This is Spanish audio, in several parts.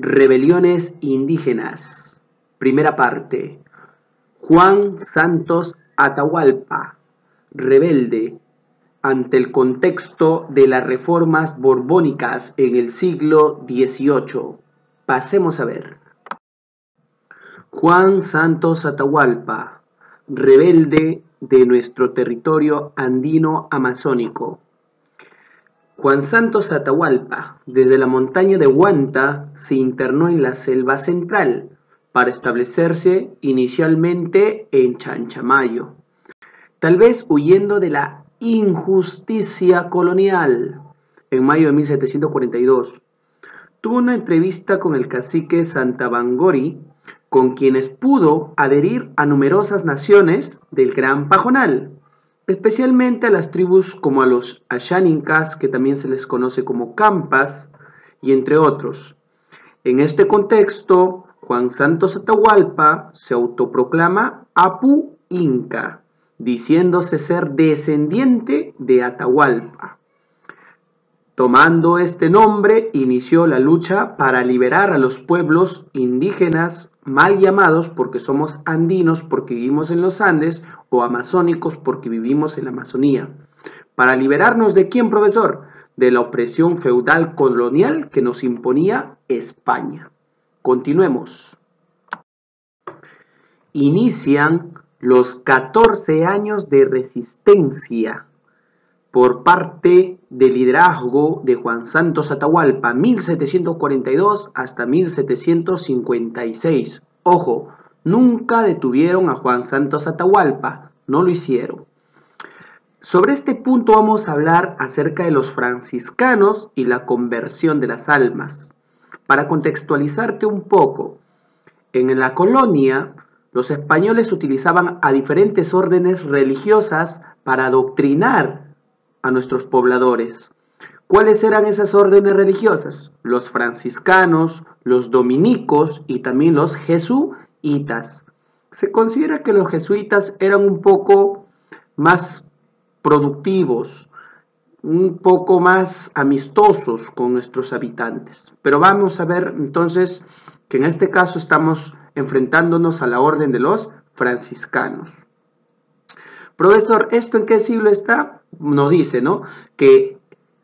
Rebeliones indígenas. Primera parte. Juan Santos Atahualpa, rebelde ante el contexto de las reformas borbónicas en el siglo XVIII. Pasemos a ver. Juan Santos Atahualpa, rebelde de nuestro territorio andino amazónico. Juan Santos Atahualpa, desde la montaña de Huanta, se internó en la selva central para establecerse inicialmente en Chanchamayo, tal vez huyendo de la injusticia colonial. En mayo de 1742, tuvo una entrevista con el cacique Santabangori, con quienes pudo adherir a numerosas naciones del Gran Pajonal, especialmente a las tribus como a los Asháninkas, que también se les conoce como Campas, y entre otros. En este contexto, Juan Santos Atahualpa se autoproclama Apu Inca, diciéndose ser descendiente de Atahualpa. Tomando este nombre, inició la lucha para liberar a los pueblos indígenas mal llamados porque somos andinos, porque vivimos en los Andes, o amazónicos porque vivimos en la Amazonía. ¿Para liberarnos de quién, profesor? De la opresión feudal colonial que nos imponía España. Continuemos. Inician los 14 años de resistencia por parte del liderazgo de Juan Santos Atahualpa, 1742 hasta 1756. Ojo, nunca detuvieron a Juan Santos Atahualpa, no lo hicieron. Sobre este punto vamos a hablar acerca de los franciscanos y la conversión de las almas. Para contextualizarte un poco, en la colonia, los españoles utilizaban a diferentes órdenes religiosas para adoctrinar a nuestros pobladores. ¿Cuáles eran esas órdenes religiosas? Los franciscanos, los dominicos y también los jesuitas. Se considera que los jesuitas eran un poco más productivos, un poco más amistosos con nuestros habitantes. Pero vamos a ver entonces que en este caso estamos enfrentándonos a la orden de los franciscanos. Profesor, ¿esto en qué siglo está? Nos dice, ¿no?, que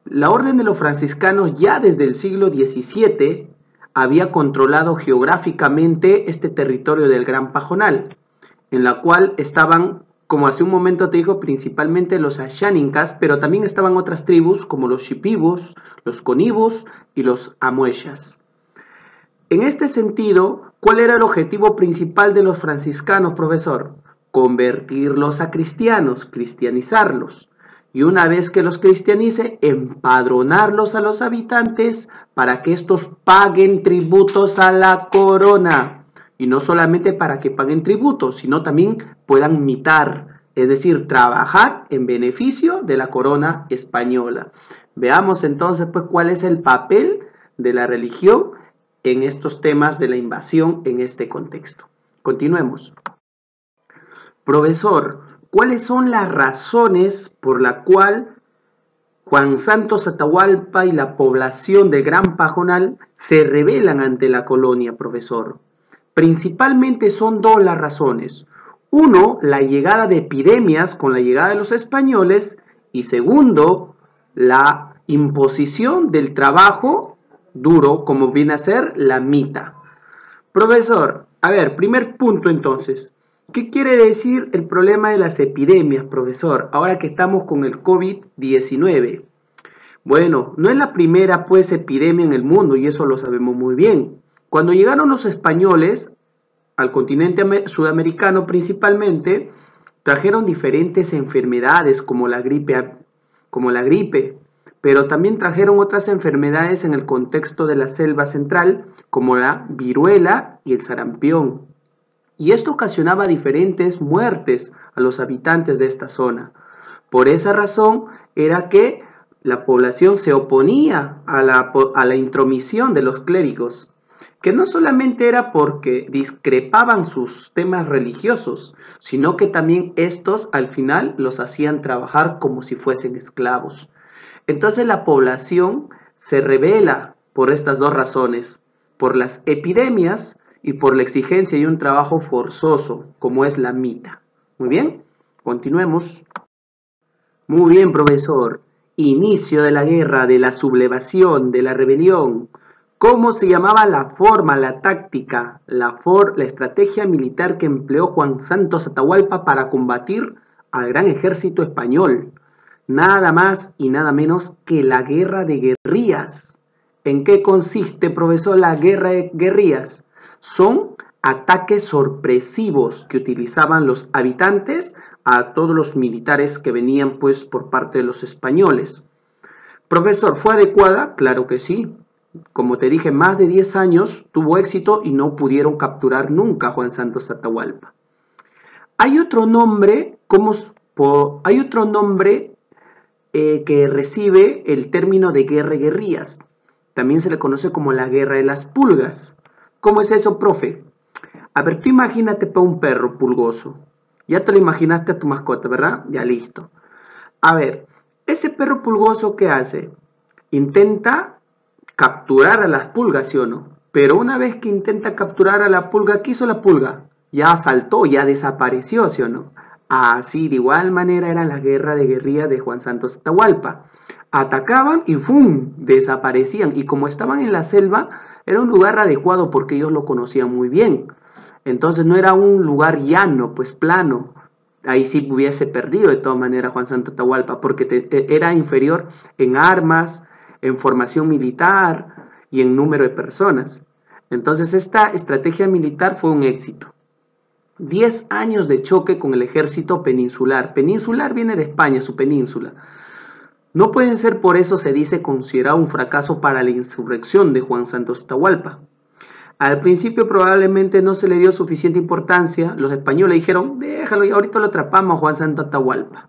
la orden de los franciscanos ya desde el siglo XVII había controlado geográficamente este territorio del Gran Pajonal, en la cual estaban, como hace un momento te digo, principalmente los Asháninkas, pero también estaban otras tribus como los Shipibos, los Conibos y los Amuechas. En este sentido, ¿cuál era el objetivo principal de los franciscanos, profesor? Convertirlos a cristianos, cristianizarlos. Y una vez que los cristianice, empadronarlos a los habitantes para que estos paguen tributos a la corona. Y no solamente para que paguen tributos, sino también puedan mitar, es decir, trabajar en beneficio de la corona española. Veamos entonces pues cuál es el papel de la religión en estos temas de la invasión en este contexto. Continuemos. Profesor, ¿cuáles son las razones por la cual Juan Santos Atahualpa y la población de Gran Pajonal se rebelan ante la colonia, profesor? Principalmente son dos las razones. Uno, la llegada de epidemias con la llegada de los españoles, y segundo, la imposición del trabajo duro, como viene a ser la mita. Profesor, a ver, primer punto entonces. ¿Qué quiere decir el problema de las epidemias, profesor? Ahora que estamos con el COVID-19. Bueno, no es la primera pues epidemia en el mundo y eso lo sabemos muy bien. Cuando llegaron los españoles al continente sudamericano principalmente, trajeron diferentes enfermedades como la gripe, pero también trajeron otras enfermedades en el contexto de la selva central como la viruela y el sarampión. Y esto ocasionaba diferentes muertes a los habitantes de esta zona. Por esa razón era que la población se oponía a la intromisión de los clérigos, que no solamente era porque discrepaban sus temas religiosos, sino que también estos al final los hacían trabajar como si fuesen esclavos. Entonces la población se rebela por estas dos razones. por las epidemias y por la exigencia de un trabajo forzoso, como es la mita. Muy bien, continuemos. Muy bien, profesor. Inicio de la guerra, de la sublevación, de la rebelión. ¿Cómo se llamaba la forma, la táctica, la estrategia militar que empleó Juan Santos Atahualpa para combatir al gran ejército español? Nada más y nada menos que la guerra de guerrillas. ¿En qué consiste, profesor, la guerra de guerrillas? Son ataques sorpresivos que utilizaban los habitantes a todos los militares que venían pues por parte de los españoles. Profesor, ¿fue adecuada? Claro que sí. Como te dije, más de 10 años tuvo éxito y no pudieron capturar nunca a Juan Santos Atahualpa. Hay otro nombre, que recibe el término de guerra de guerrillas. También se le conoce como la guerra de las pulgas. ¿Cómo es eso, profe? A ver, tú imagínate para un perro pulgoso. Ya te lo imaginaste a tu mascota, ¿verdad? Ya listo. A ver, ese perro pulgoso, ¿qué hace? Intenta capturar a las pulgas, ¿sí o no? Pero una vez que intenta capturar a la pulga, ¿qué hizo la pulga? Ya saltó, ya desapareció, ¿sí o no? Así, de igual manera, era la guerra de guerrilla de Juan Santos Atahualpa. Atacaban y ¡fum! Desaparecían. Y como estaban en la selva, era un lugar adecuado porque ellos lo conocían muy bien. Entonces no era un lugar llano, pues plano. Ahí sí hubiese perdido de todas maneras Juan Santos Atahualpa, porque era inferior en armas, en formación militar y en número de personas. Entonces esta estrategia militar fue un éxito. 10 años de choque con el ejército peninsular. Peninsular viene de España, su península. No pueden ser, por eso se dice, considerado un fracaso para la insurrección de Juan Santos Atahualpa. Al principio probablemente no se le dio suficiente importancia. Los españoles dijeron, déjalo y ahorita lo atrapamos a Juan Santos Atahualpa.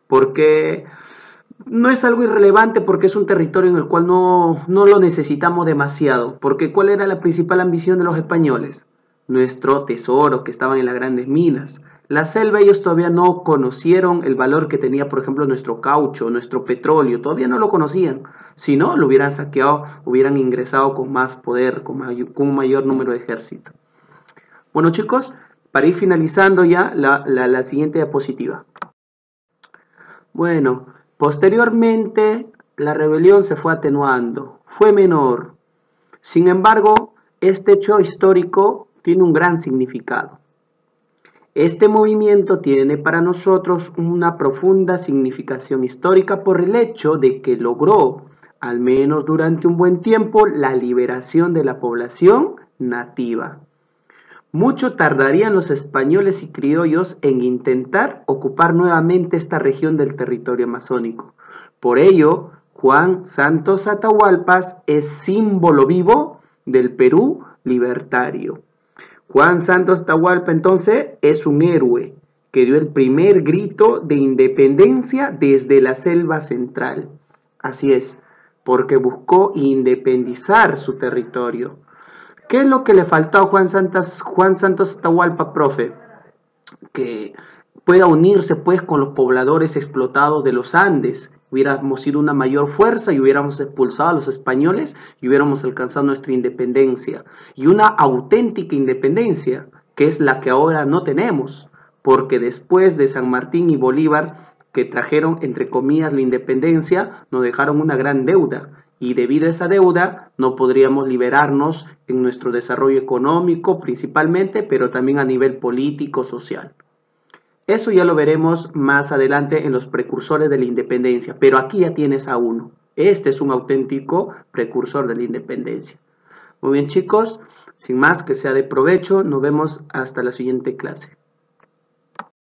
Porque no es algo irrelevante, porque es un territorio en el cual no lo necesitamos demasiado. Porque ¿cuál era la principal ambición de los españoles? Nuestro tesoro, que estaban en las grandes minas. La selva, ellos todavía no conocieron el valor que tenía, por ejemplo, nuestro caucho, nuestro petróleo, todavía no lo conocían. Si no, lo hubieran saqueado, hubieran ingresado con más poder, con un mayor número de ejército. Bueno, chicos, para ir finalizando ya la siguiente diapositiva. Bueno, posteriormente la rebelión se fue atenuando, fue menor. Sin embargo, este hecho histórico tiene un gran significado. Este movimiento tiene para nosotros una profunda significación histórica por el hecho de que logró, al menos durante un buen tiempo, la liberación de la población nativa. Mucho tardarían los españoles y criollos en intentar ocupar nuevamente esta región del territorio amazónico. Por ello, Juan Santos Atahualpa es símbolo vivo del Perú libertario. Juan Santos Atahualpa entonces es un héroe que dio el primer grito de independencia desde la selva central. Así es, porque buscó independizar su territorio. ¿Qué es lo que le faltó a Juan Santos Atahualpa, profe? Que pueda unirse pues con los pobladores explotados de los Andes. Hubiéramos sido una mayor fuerza y hubiéramos expulsado a los españoles y hubiéramos alcanzado nuestra independencia. Y una auténtica independencia, que es la que ahora no tenemos, porque después de San Martín y Bolívar, que trajeron entre comillas la independencia, nos dejaron una gran deuda. Y debido a esa deuda no podríamos liberarnos en nuestro desarrollo económico principalmente, pero también a nivel político, social. Eso ya lo veremos más adelante en los precursores de la independencia, pero aquí ya tienes a uno. Este es un auténtico precursor de la independencia. Muy bien, chicos, sin más, que sea de provecho, nos vemos hasta la siguiente clase.